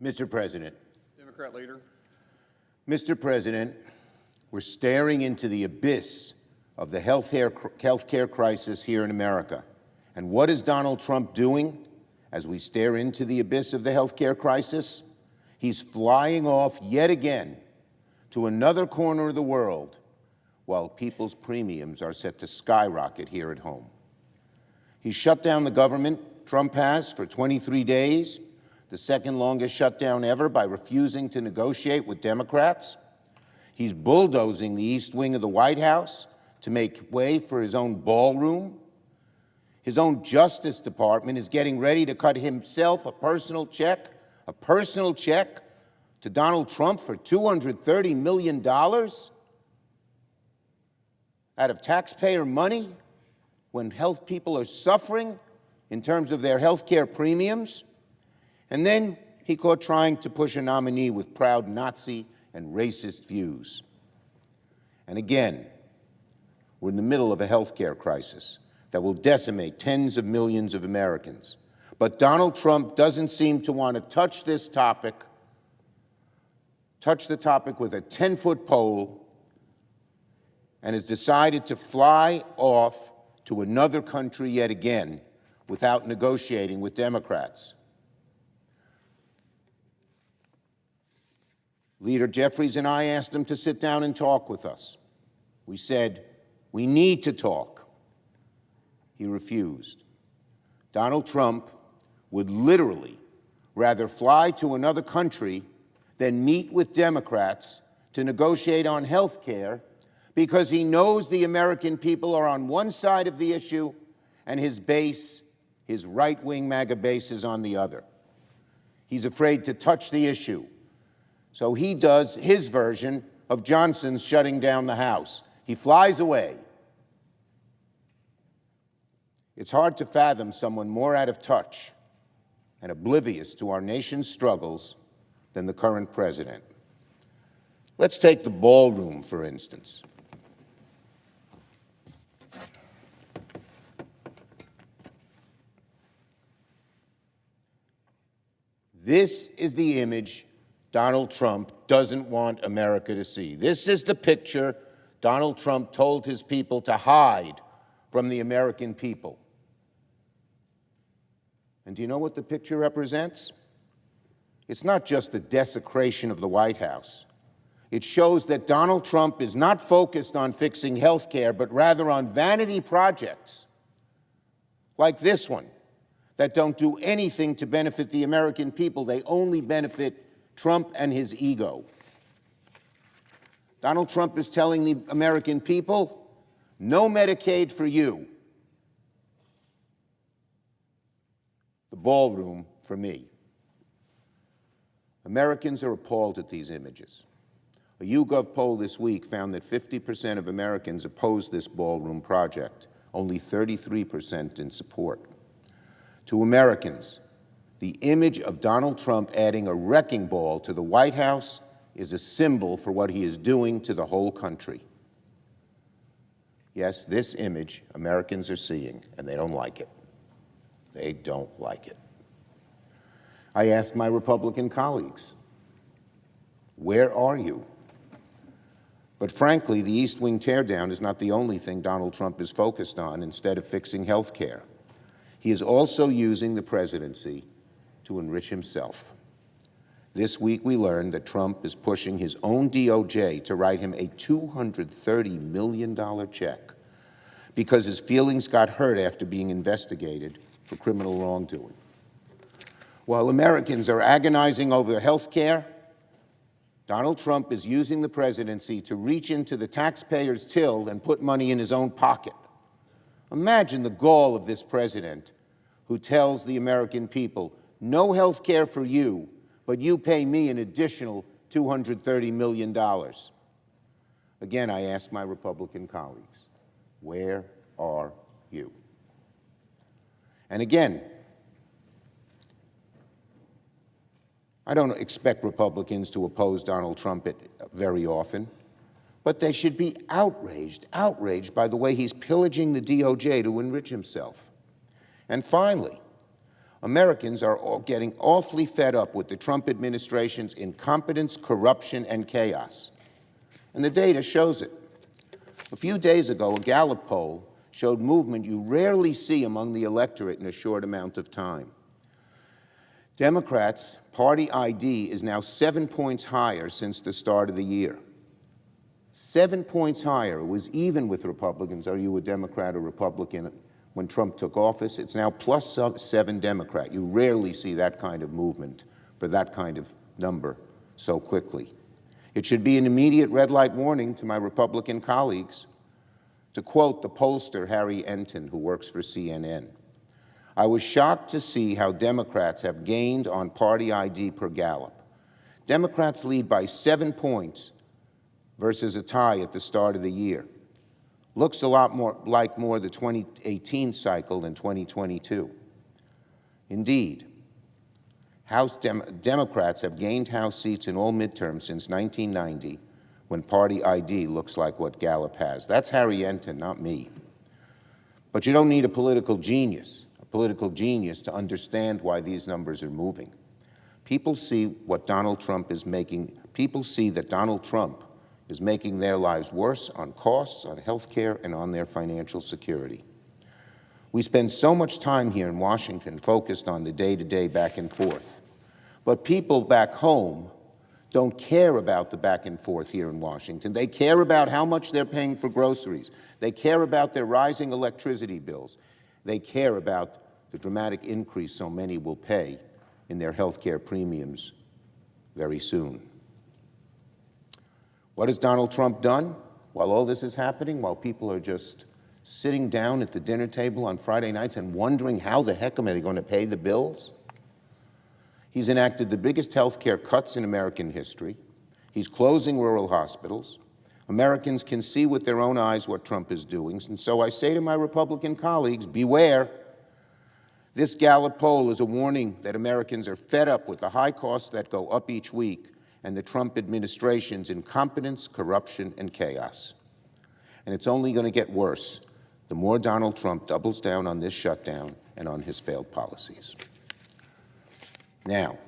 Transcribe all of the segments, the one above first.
Mr. President. Democrat leader. Mr. President, we're staring into the abyss of the healthcare crisis here in America. And what is Donald Trump doing as we stare into the abyss of the healthcare crisis? He's flying off yet again to another corner of the world while people's premiums are set to skyrocket here at home. He shut down the government, Trump has, for 23 days, the second longest shutdown ever, by refusing to negotiate with Democrats. He's bulldozing the East Wing of the White House to make way for his own ballroom. His own Justice Department is getting ready to cut himself a personal check to Donald Trump for $230 million out of taxpayer money when health people are suffering in terms of their health care premiums. And then he caught trying to push a nominee with proud Nazi and racist views. And again, we're in the middle of a health care crisis that will decimate tens of millions of Americans. But Donald Trump doesn't seem to want to touch the topic with a 10-foot pole, and has decided to fly off to another country yet again without negotiating with Democrats. Leader Jeffries and I asked him to sit down and talk with us. We said, we need to talk. He refused. Donald Trump would literally rather fly to another country than meet with Democrats to negotiate on health care, because he knows the American people are on one side of the issue and his base, his right-wing MAGA base, is on the other. He's afraid to touch the issue. So he does his version of Johnson's shutting down the House. He flies away. It's hard to fathom someone more out of touch and oblivious to our nation's struggles than the current president. Let's take the ballroom, for instance. This is the image Donald Trump doesn't want America to see. This is the picture Donald Trump told his people to hide from the American people. And do you know what the picture represents? It's not just the desecration of the White House. It shows that Donald Trump is not focused on fixing health care, but rather on vanity projects like this one that don't do anything to benefit the American people. They only benefit Trump and his ego. Donald Trump is telling the American people, no Medicaid for you. The ballroom for me. Americans are appalled at these images. A YouGov poll this week found that 50% of Americans oppose this ballroom project, only 33% in support. To Americans, the image of Donald Trump adding a wrecking ball to the White House is a symbol for what he is doing to the whole country. Yes, this image Americans are seeing, and they don't like it. They don't like it. I asked my Republican colleagues, where are you? But frankly, the East Wing teardown is not the only thing Donald Trump is focused on instead of fixing health care. He is also using the presidency to enrich himself. This week we learned that Trump is pushing his own DOJ to write him a $230 million check because his feelings got hurt after being investigated for criminal wrongdoing. While Americans are agonizing over health care, Donald Trump is using the presidency to reach into the taxpayer's till and put money in his own pocket. Imagine the gall of this president who tells the American people, no health care for you, but you pay me an additional $230 million. Again, I ask my Republican colleagues, where are you? And again, I don't expect Republicans to oppose Donald Trump very often, but they should be outraged by the way he's pillaging the DOJ to enrich himself. And finally, Americans are all getting awfully fed up with the Trump administration's incompetence, corruption, and chaos. And the data shows it. A few days ago, a Gallup poll showed movement you rarely see among the electorate in a short amount of time. Democrats' party ID is now 7 points higher since the start of the year. 7 points higher. It was even with Republicans. Are you a Democrat or Republican? When Trump took office, it's now plus 7 Democrat. You rarely see that kind of movement for that kind of number so quickly. It should be an immediate red light warning to my Republican colleagues. To quote the pollster Harry Enton, who works for CNN, "I was shocked to see how Democrats have gained on party ID per Gallup. Democrats lead by 7 points versus a tie at the start of the year. Looks a lot more like the 2018 cycle than 2022. Indeed, Democrats have gained House seats in all midterms since 1990, when party ID looks like what Gallup has." That's Harry Enton, not me. But you don't need a political genius to understand why these numbers are moving. People see what Donald Trump is making. People see that Donald Trump is making their lives worse on costs, on health care, and on their financial security. We spend so much time here in Washington focused on the day-to-day back and forth. But people back home don't care about the back and forth here in Washington. They care about how much they're paying for groceries. They care about their rising electricity bills. They care about the dramatic increase so many will pay in their health care premiums very soon. What has Donald Trump done while all this is happening, while people are just sitting down at the dinner table on Friday nights and wondering how the heck am I going to pay the bills? He's enacted the biggest health care cuts in American history. He's closing rural hospitals. Americans can see with their own eyes what Trump is doing. And so I say to my Republican colleagues, beware. This Gallup poll is a warning that Americans are fed up with the high costs that go up each week and the Trump administration's incompetence, corruption, and chaos. And it's only going to get worse the more Donald Trump doubles down on this shutdown and on his failed policies. Now,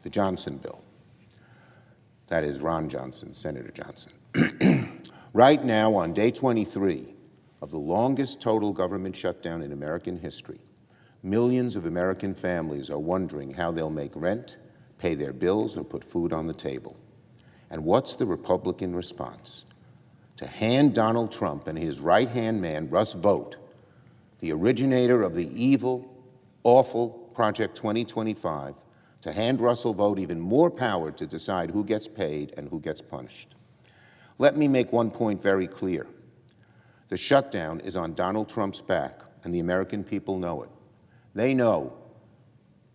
the Johnson bill. That is Ron Johnson, Senator Johnson. Right now, on day 23 of the longest total government shutdown in American history, millions of American families are wondering how they'll make rent, pay their bills, or put food on the table. And what's the Republican response? To hand Donald Trump and his right-hand man, Russ Vought, the originator of the evil, awful Project 2025, to hand Russell Vought even more power to decide who gets paid and who gets punished. Let me make one point very clear. The shutdown is on Donald Trump's back, and the American people know it. They know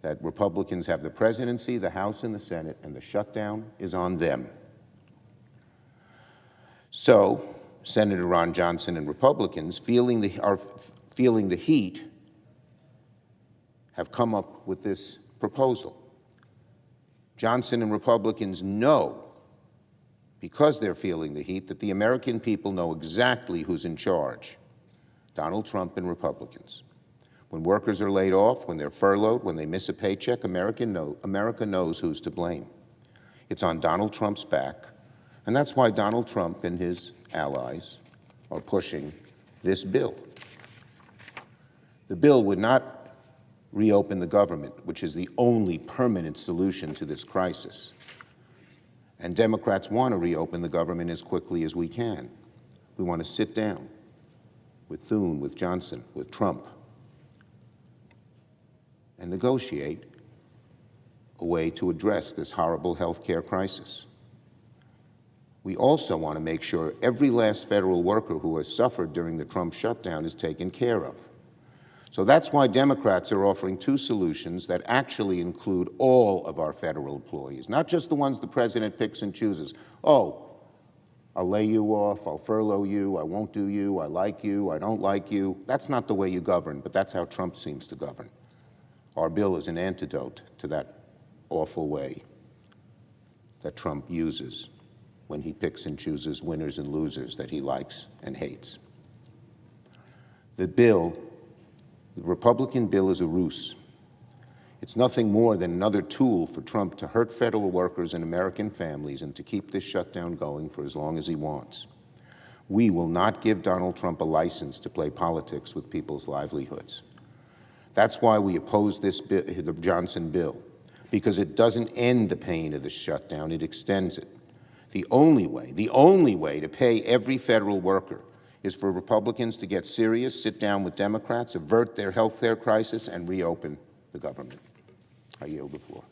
that Republicans have the presidency, the House, and the Senate, and the shutdown is on them. So, Senator Ron Johnson and Republicans are feeling the heat, have come up with this proposal. Johnson and Republicans know, because they're feeling the heat, that the American people know exactly who's in charge: Donald Trump and Republicans. When workers are laid off, when they're furloughed, when they miss a paycheck, America knows who's to blame. It's on Donald Trump's back, and that's why Donald Trump and his allies are pushing this bill. The bill would not reopen the government, which is the only permanent solution to this crisis. And Democrats want to reopen the government as quickly as we can. We want to sit down with Thune, with Johnson, with Trump, and negotiate a way to address this horrible health care crisis. We also want to make sure every last federal worker who has suffered during the Trump shutdown is taken care of. So that's why Democrats are offering two solutions that actually include all of our federal employees, not just the ones the president picks and chooses. Oh, I'll lay you off, I'll furlough you, I won't do you, I like you, I don't like you. That's not the way you govern, but that's how Trump seems to govern. Our bill is an antidote to that awful way that Trump uses when he picks and chooses winners and losers that he likes and hates. The Republican bill is a ruse. It's nothing more than another tool for Trump to hurt federal workers and American families and to keep this shutdown going for as long as he wants. We will not give Donald Trump a license to play politics with people's livelihoods. That's why we oppose this bill, the Johnson bill, because it doesn't end the pain of the shutdown, it extends it. The only way to pay every federal worker is for Republicans to get serious, sit down with Democrats, avert their health care crisis, and reopen the government. I yield the floor.